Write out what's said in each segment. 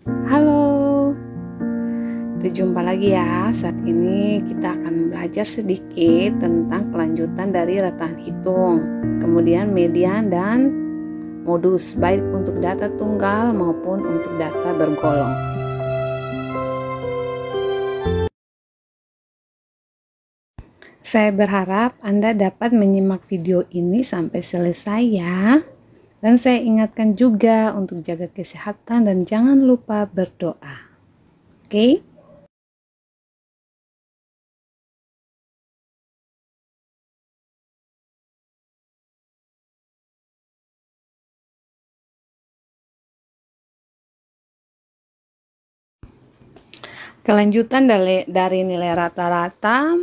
Halo, berjumpa lagi ya. Saat ini kita akan belajar sedikit tentang kelanjutan dari rataan hitung, kemudian median dan modus, baik untuk data tunggal maupun untuk data bergolong. Saya berharap Anda dapat menyimak video ini sampai selesai ya. Dan saya ingatkan juga untuk jaga kesehatan dan jangan lupa berdoa. Oke? Kelanjutan dari nilai rata-rata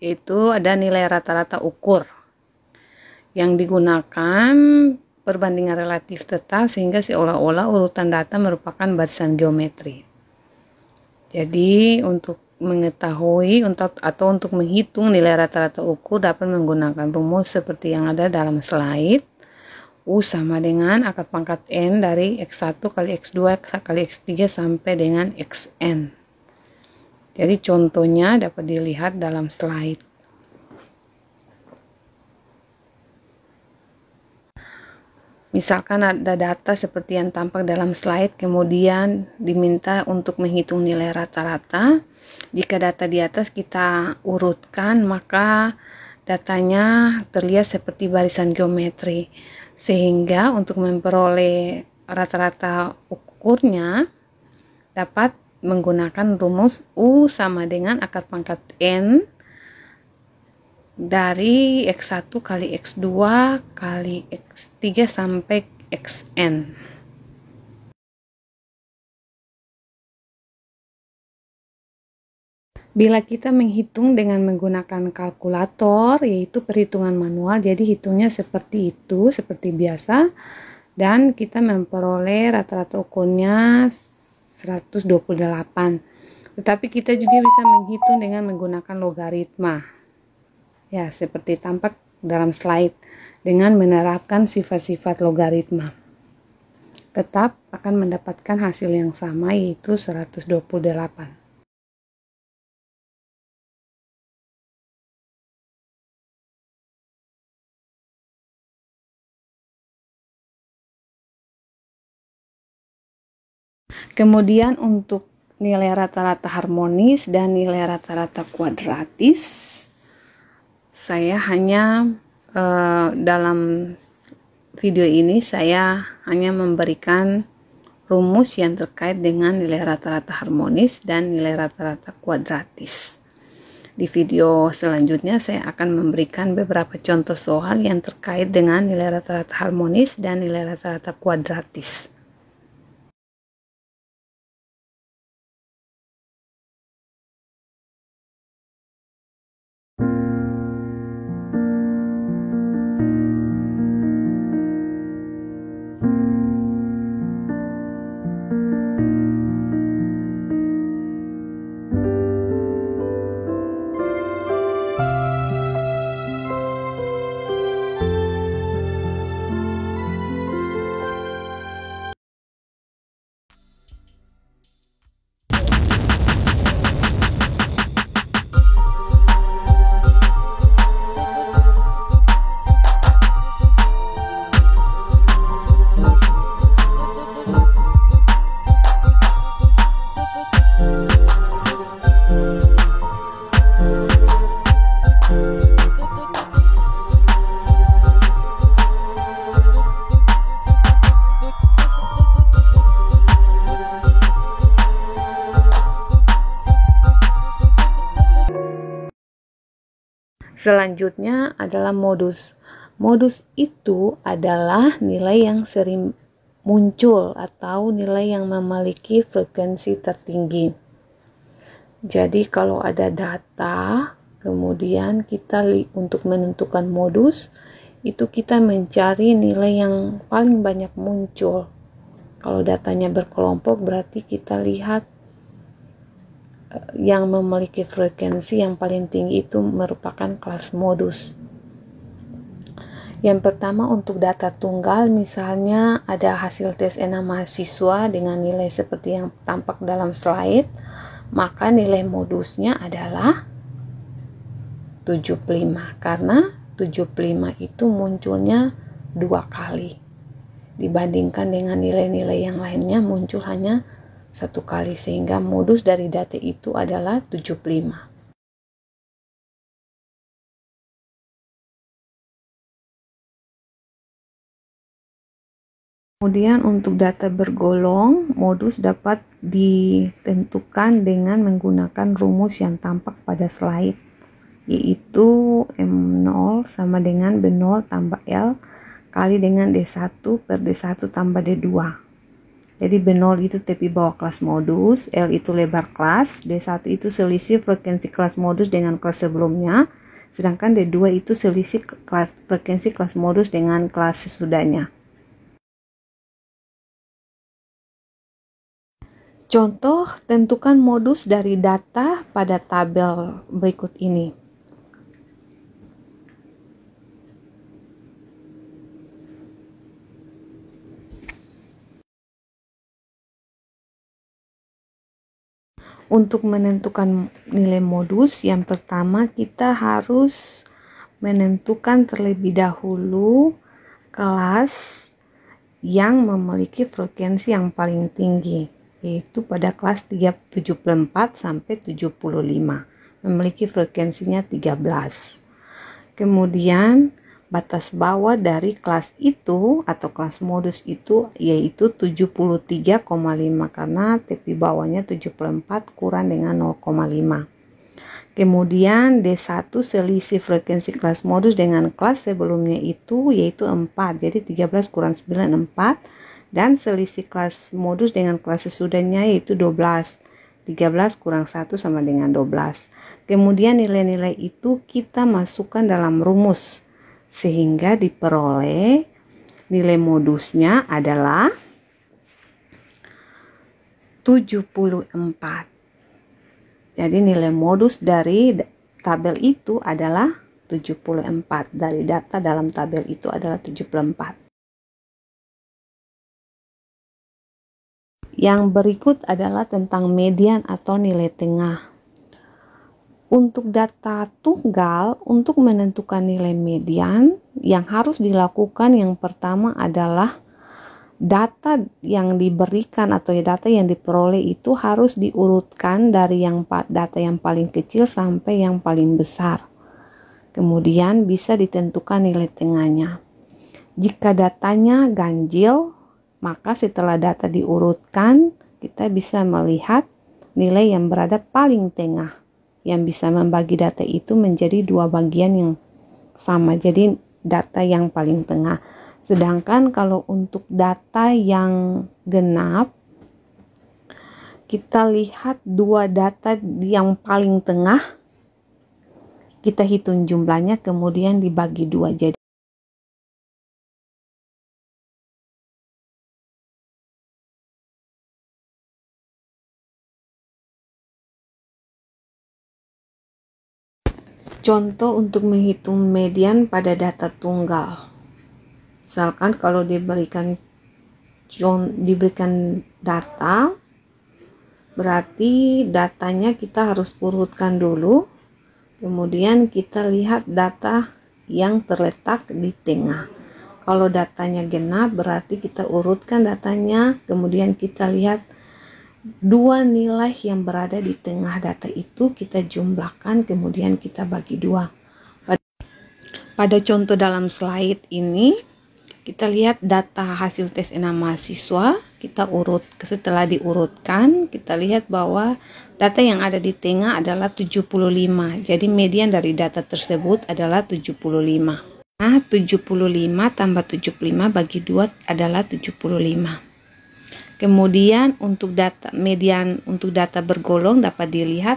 yaitu ada nilai rata-rata ukur yang digunakan perbandingan relatif tetap sehingga seolah-olah urutan data merupakan barisan geometri. Jadi untuk mengetahui atau untuk menghitung nilai rata-rata ukur dapat menggunakan rumus seperti yang ada dalam slide. U sama dengan akar pangkat N dari X1 kali X2 kali X3 sampai dengan Xn. Jadi contohnya dapat dilihat dalam slide. Misalkan ada data seperti yang tampak dalam slide, kemudian diminta untuk menghitung nilai rata-rata. Jika data di atas kita urutkan, maka datanya terlihat seperti barisan geometri. Sehingga untuk memperoleh rata-rata ukurnya dapat menggunakan rumus U sama dengan akar pangkat N dari X1 kali X2 kali X3 sampai Xn. Bila kita menghitung dengan menggunakan kalkulator, yaitu perhitungan manual, jadi hitungnya seperti itu, seperti biasa, dan kita memperoleh rata-rata ukurnya 128. Tetapi kita juga bisa menghitung dengan menggunakan logaritma. Ya, seperti tampak dalam slide, dengan menerapkan sifat-sifat logaritma. Tetap akan mendapatkan hasil yang sama, yaitu 128. Kemudian untuk nilai rata-rata harmonis dan nilai rata-rata kuadratis, saya hanya dalam video ini saya hanya memberikan rumus yang terkait dengan nilai rata-rata harmonis dan nilai rata-rata kuadratis. Di video selanjutnya saya akan memberikan beberapa contoh soal yang terkait dengan nilai rata-rata harmonis dan nilai rata-rata kuadratis. Selanjutnya adalah modus. Modus itu adalah nilai yang sering muncul atau nilai yang memiliki frekuensi tertinggi. Jadi kalau ada data, kemudian kita untuk menentukan modus, itu kita mencari nilai yang paling banyak muncul. Kalau datanya berkelompok berarti kita lihat yang memiliki frekuensi yang paling tinggi itu merupakan kelas modus. Yang pertama untuk data tunggal, misalnya ada hasil tes ENA mahasiswa dengan nilai seperti yang tampak dalam slide, maka nilai modusnya adalah 75, karena 75 itu munculnya 2 kali dibandingkan dengan nilai-nilai yang lainnya muncul hanya 1 kali, sehingga modus dari data itu adalah 75. Kemudian untuk data bergolong, modus dapat ditentukan dengan menggunakan rumus yang tampak pada slide, yaitu M0 sama dengan B0 tambah L kali dengan D1 per D1 tambah D2. Jadi B0 itu tepi bawah kelas modus, L itu lebar kelas, D1 itu selisih frekuensi kelas modus dengan kelas sebelumnya, sedangkan D2 itu selisih frekuensi kelas modus dengan kelas sesudahnya. Contoh, tentukan modus dari data pada tabel berikut ini. Untuk menentukan nilai modus, yang pertama kita harus menentukan terlebih dahulu kelas yang memiliki frekuensi yang paling tinggi, yaitu pada kelas 74 sampai 75, memiliki frekuensinya 13. Kemudian batas bawah dari kelas itu atau kelas modus itu yaitu 73,5, karena tepi bawahnya 74 kurang dengan 0,5. Kemudian D1 selisih frekuensi kelas modus dengan kelas sebelumnya itu yaitu 4, jadi 13 kurang 9 4, dan selisih kelas modus dengan kelas sesudahnya yaitu 12, 13 kurang 1 sama dengan 12. Kemudian nilai-nilai itu kita masukkan dalam rumus sehingga diperoleh nilai modusnya adalah 74. Jadi nilai modus dari tabel itu adalah 74. Dari data dalam tabel itu adalah 74. Yang berikut adalah tentang median atau nilai tengah. Untuk data tunggal, untuk menentukan nilai median, yang harus dilakukan yang pertama adalah data yang diberikan atau data yang diperoleh itu harus diurutkan dari data yang paling kecil sampai yang paling besar. Kemudian bisa ditentukan nilai tengahnya. Jika datanya ganjil, maka setelah data diurutkan, kita bisa melihat nilai yang berada paling tengah, yang bisa membagi data itu menjadi 2 bagian yang sama, jadi data yang paling tengah. Sedangkan kalau untuk data yang genap, kita lihat 2 data yang paling tengah, kita hitung jumlahnya kemudian dibagi 2, jadi contoh untuk menghitung median pada data tunggal. Misalkan kalau diberikan data, berarti datanya kita harus urutkan dulu. Kemudian kita lihat data yang terletak di tengah. Kalau datanya genap, berarti kita urutkan datanya, kemudian kita lihat 2 nilai yang berada di tengah data itu kita jumlahkan, kemudian kita bagi 2. Pada contoh dalam slide ini, kita lihat data hasil tes ENA mahasiswa, kita urut. Setelah diurutkan, kita lihat bahwa data yang ada di tengah adalah 75. Jadi median dari data tersebut adalah 75. Nah, 75 tambah 75 bagi 2 adalah 75. Kemudian untuk data median untuk data bergolong dapat dilihat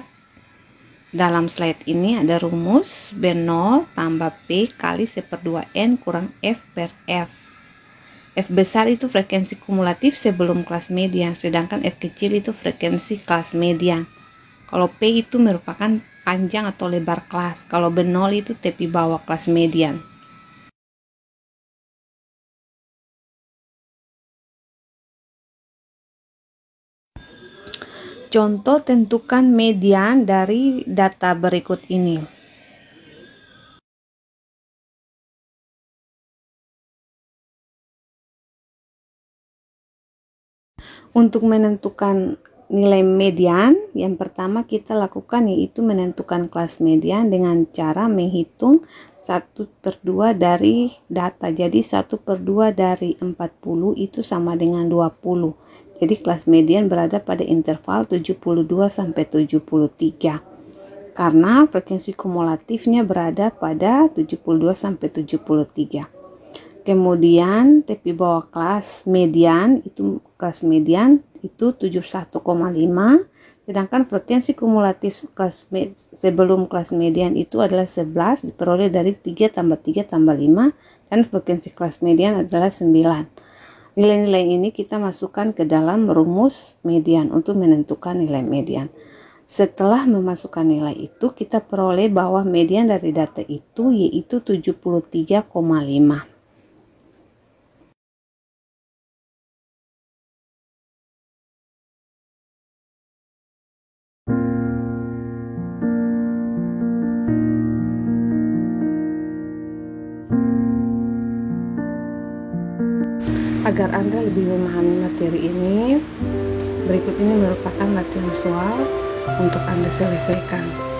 dalam slide ini ada rumus B0 tambah P kali 1/2N kurang F per F. F besar itu frekuensi kumulatif sebelum kelas median, sedangkan F kecil itu frekuensi kelas median. Kalau P itu merupakan panjang atau lebar kelas, kalau B0 itu tepi bawah kelas median. Contoh, tentukan median dari data berikut ini. Untuk menentukan nilai median, yang pertama kita lakukan yaitu menentukan kelas median dengan cara menghitung 1/2 dari data. Jadi 1/2 dari 40 itu sama dengan 20. Jadi kelas median berada pada interval 72 sampai 73. Karena frekuensi kumulatifnya berada pada 72 sampai 73. Kemudian tepi bawah kelas median itu 71,5, sedangkan frekuensi kumulatif sebelum kelas median itu adalah 11, diperoleh dari 3 tambah 3 tambah 5, dan frekuensi kelas median adalah 9. Nilai-nilai ini kita masukkan ke dalam rumus median untuk menentukan nilai median. Setelah memasukkan nilai itu, kita peroleh bahwa median dari data itu yaitu 73,5. Agar Anda lebih memahami materi ini, berikut ini merupakan latihan soal untuk Anda selesaikan.